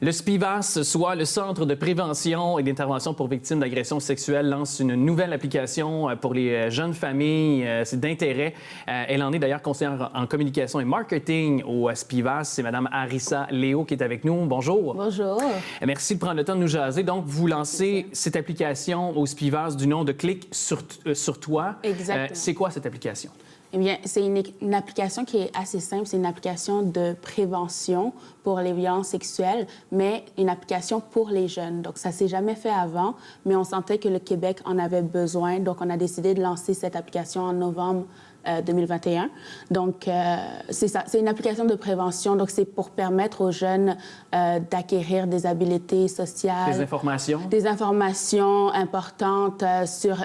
Le SPIVAS, soit le Centre de prévention et d'intervention pour victimes d'agressions sexuelles, lance une nouvelle application pour les jeunes familles. C'est d'intérêt. Elle en est d'ailleurs conseillère en communication et marketing au SPIVAS. C'est Mme Arissa Léo qui est avec nous. Bonjour. Bonjour. Merci de prendre le temps de nous jaser. Donc, vous lancez cette application au SPIVAS du nom de Clic sur toi. Exactement. C'est quoi cette application? Eh bien, c'est une application qui est assez simple. C'est une application de prévention pour les violences sexuelles, mais une application pour les jeunes. Donc, ça ne s'est jamais fait avant, mais on sentait que le Québec en avait besoin. Donc, on a décidé de lancer cette application en novembre 2021. Donc, c'est ça. C'est une application de prévention. Donc, c'est pour permettre aux jeunes d'acquérir des habiletés sociales. Des informations? Des informations importantes sur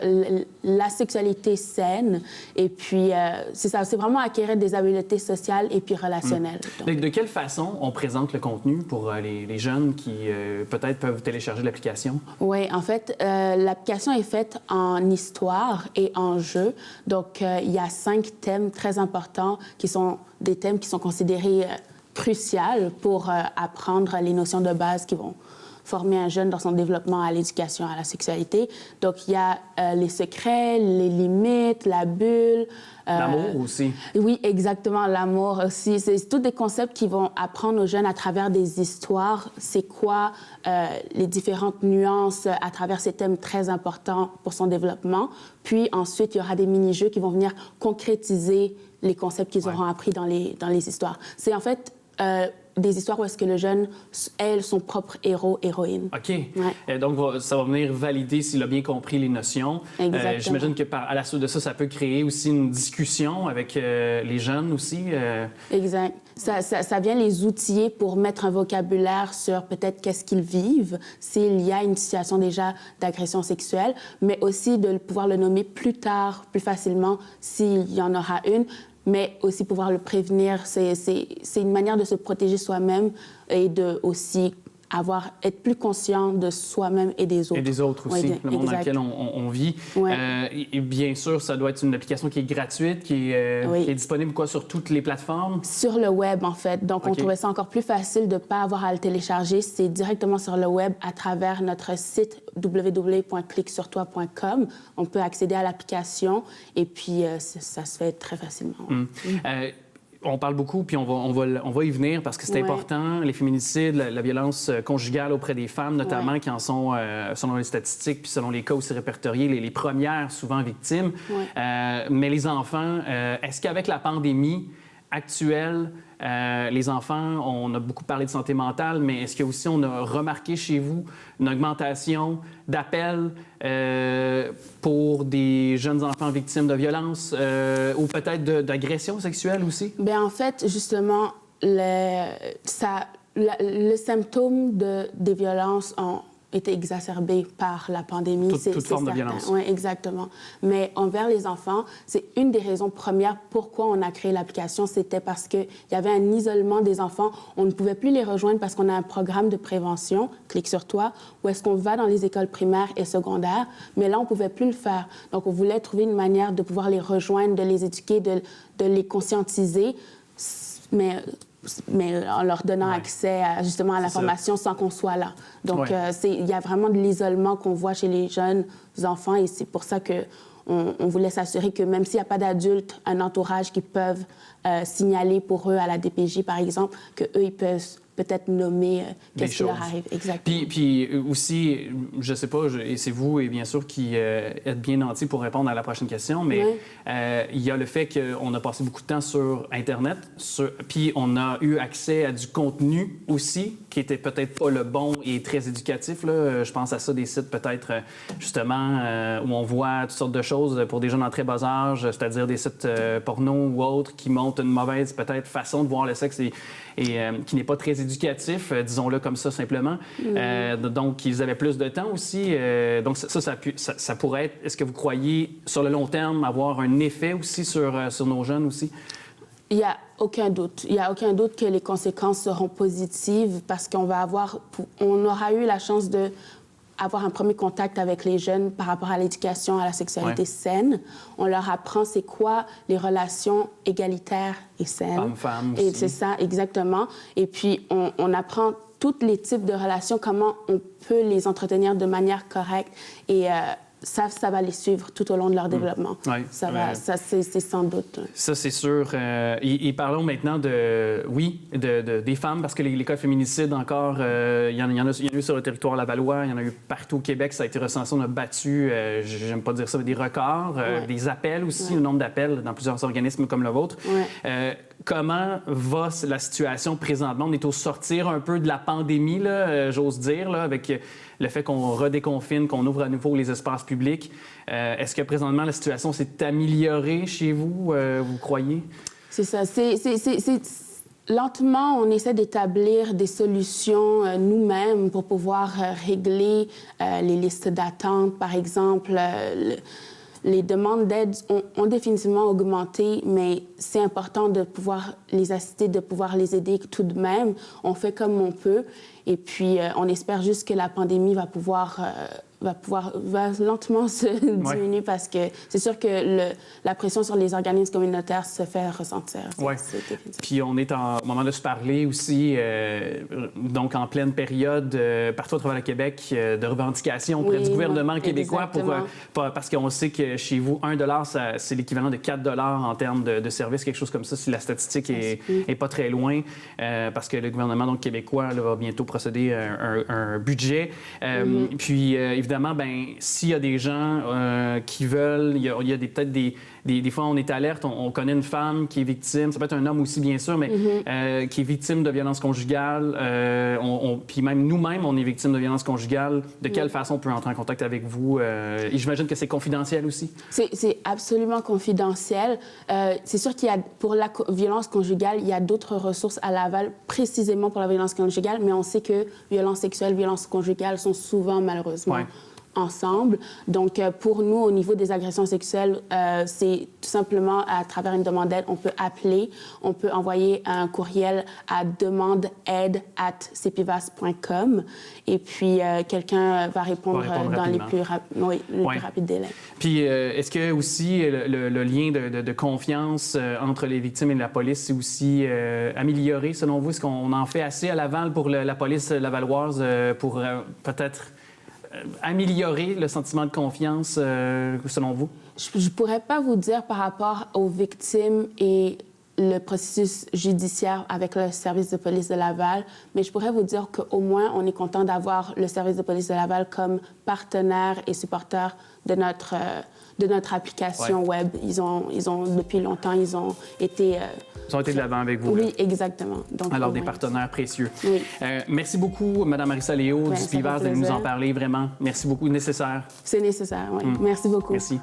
la sexualité saine. Et puis, c'est ça. C'est vraiment acquérir des habiletés sociales et puis relationnelles. Donc, de quelle façon on présente le contenu pour les jeunes qui, peut-être, peuvent télécharger l'application? Oui, en fait, l'application est faite en histoire et en jeu. Donc, il y a 5 thèmes très importants qui sont des thèmes qui sont considérés cruciaux pour apprendre les notions de base qui vont former un jeune dans son développement à l'éducation à la sexualité. Donc, il y a les secrets, les limites, la bulle. L'amour aussi. Oui, exactement, l'amour aussi. C'est tous des concepts qui vont apprendre aux jeunes à travers des histoires. C'est quoi les différentes nuances à travers ces thèmes très importants pour son développement. Puis ensuite, il y aura des mini-jeux qui vont venir concrétiser les concepts qu'ils auront appris dans les histoires. C'est en fait des histoires où est-ce que le jeune est son propre héros, héroïne. OK. Ouais. Donc, ça va venir valider s'il a bien compris les notions. Exactement. J'imagine qu'à la suite de ça, ça peut créer aussi une discussion avec les jeunes aussi. Exact. Ça vient les outiller pour mettre un vocabulaire sur peut-être qu'est-ce qu'ils vivent, s'il y a une situation déjà d'agression sexuelle, mais aussi de pouvoir le nommer plus tard, plus facilement, s'il y en aura une, mais aussi pouvoir le prévenir. C'est une manière de se protéger soi-même et de aussi être plus conscient de soi-même et des autres. Et des autres aussi, le monde dans lequel on vit. Ouais. Et bien sûr, ça doit être une application qui est gratuite, qui est disponible sur toutes les plateformes? Sur le web, en fait. Donc, on trouvait ça encore plus facile de ne pas avoir à le télécharger. C'est directement sur le web à travers notre site www.clicsurtoi.com. On peut accéder à l'application et puis ça se fait très facilement. On parle beaucoup, puis on va y venir parce que c'est important. Les féminicides, la violence conjugale auprès des femmes, notamment, qui en sont, selon les statistiques, puis selon les cas aussi répertoriés, les premières souvent victimes. Mais les enfants, est-ce qu'avec la pandémie actuelle, les enfants, on a beaucoup parlé de santé mentale, mais est-ce qu'on a remarqué chez vous une augmentation d'appels pour des jeunes enfants victimes de violences ou peut-être d'agressions sexuelles aussi? Bien, en fait, justement, le symptôme des violences ont été exacerbé par la pandémie. Toute forme de violence. Oui, exactement. Mais envers les enfants, c'est une des raisons premières pourquoi on a créé l'application. C'était parce qu'il y avait un isolement des enfants. On ne pouvait plus les rejoindre parce qu'on a un programme de prévention, Clic sur toi, où est-ce qu'on va dans les écoles primaires et secondaires. Mais là, on ne pouvait plus le faire. Donc, on voulait trouver une manière de pouvoir les rejoindre, de les éduquer, de les conscientiser. Mais en leur donnant accès justement à l'information sans qu'on soit là. Donc, il y a vraiment de l'isolement qu'on voit chez les jeunes enfants et c'est pour ça qu'on voulait s'assurer que même s'il n'y a pas d'adultes, un entourage qui peuvent signaler pour eux à la DPJ, par exemple, qu'eux, ils peuvent peut-être nommer qu'est-ce qui leur arrive. Exactement. Puis aussi, je sais pas, et c'est vous, et bien sûr, qui êtes bien nantis pour répondre à la prochaine question, mais il y a le fait qu'on a passé beaucoup de temps sur Internet, puis on a eu accès à du contenu aussi, qui était peut-être pas le bon et très éducatif. Là. Je pense à ça, des sites peut-être, justement, où on voit toutes sortes de choses pour des jeunes en très bas âge, c'est-à-dire des sites porno ou autres qui montrent une mauvaise, peut-être, façon de voir le sexe et qui n'est pas très éducatif, disons-le comme ça simplement. Donc, ils avaient plus de temps aussi. Donc, ça pourrait être, est-ce que vous croyez, sur le long terme, avoir un effet aussi sur nos jeunes aussi? Il n'y a aucun doute. Il n'y a aucun doute que les conséquences seront positives parce qu'on aura eu la chance de avoir un premier contact avec les jeunes par rapport à l'éducation, à la sexualité saine. On leur apprend c'est quoi les relations égalitaires et saines. Homme-femme aussi. Et c'est ça, exactement. Et puis, on apprend tous les types de relations, comment on peut les entretenir de manière correcte et ça va les suivre tout au long de leur développement. Ouais. Ça c'est sans doute. Ça, c'est sûr. Et parlons maintenant des femmes, parce que les cas de féminicide, encore, il y en a eu sur le territoire lavallois, il y en a eu partout au Québec, ça a été recensé, on a battu, j'aime pas dire ça, mais des records, des appels aussi, le nombre d'appels dans plusieurs organismes comme le vôtre. Comment va la situation présentement? On est au sortir un peu de la pandémie, là, j'ose dire, là, avec le fait qu'on redéconfine, qu'on ouvre à nouveau les espaces publics. Est-ce que présentement, la situation s'est améliorée chez vous, vous croyez? C'est ça. Lentement, on essaie d'établir des solutions nous-mêmes pour pouvoir régler les listes d'attente, par exemple. Les demandes d'aide ont définitivement augmenté, mais c'est important de pouvoir les assister, de pouvoir les aider tout de même. On fait comme on peut. Et puis, on espère juste que la pandémie va lentement se diminuer parce que c'est sûr que la pression sur les organismes communautaires se fait ressentir. Oui. Puis on est au moment de se parler aussi, donc en pleine période, partout à travers le Québec, de revendications auprès du gouvernement québécois parce qu'on sait que chez vous, 1 $, c'est l'équivalent de 4 $ en termes de services, quelque chose comme ça, si la statistique est pas très loin, parce que le gouvernement donc, québécois là, va bientôt procéder à un budget. Puis évidemment, s'il y a des gens qui veulent, il y a peut-être des fois, on est alerte, on connaît une femme qui est victime, ça peut être un homme aussi, bien sûr, mais qui est victime de violence conjugale. Puis même nous-mêmes, on est victime de violence conjugale. De quelle façon on peut entrer en contact avec vous? Et j'imagine que c'est confidentiel aussi? C'est absolument confidentiel. C'est sûr pour la violence conjugale, il y a d'autres ressources à Laval, précisément pour la violence conjugale, mais on sait que violence sexuelle, violence conjugale sont souvent, malheureusement, ensemble. Donc, pour nous, au niveau des agressions sexuelles, c'est tout simplement à travers une demande d'aide, on peut appeler, on peut envoyer un courriel à demandeaide@cpvas.com et puis quelqu'un va répondre dans les plus rapides délais. Puis, est-ce que aussi le lien de confiance entre les victimes et la police est aussi amélioré, selon vous? Est-ce qu'on en fait assez à Laval pour la police lavalloise pour peut-être améliorer le sentiment de confiance, selon vous? Je ne pourrais pas vous dire par rapport aux victimes et le processus judiciaire avec le service de police de Laval, mais je pourrais vous dire qu'au moins, on est content d'avoir le service de police de Laval comme partenaire et supporter de notre application web. Ils ont, depuis longtemps, ils ont été... Ils ont été de l'avant avec vous. Oui, là. Exactement. Donc, alors, des partenaires précieux. Oui. Merci beaucoup, Mme Marissa Léo, du CPVAS, de nous en parler, vraiment. Merci beaucoup. Nécessaire. C'est nécessaire, oui. Merci beaucoup. Merci.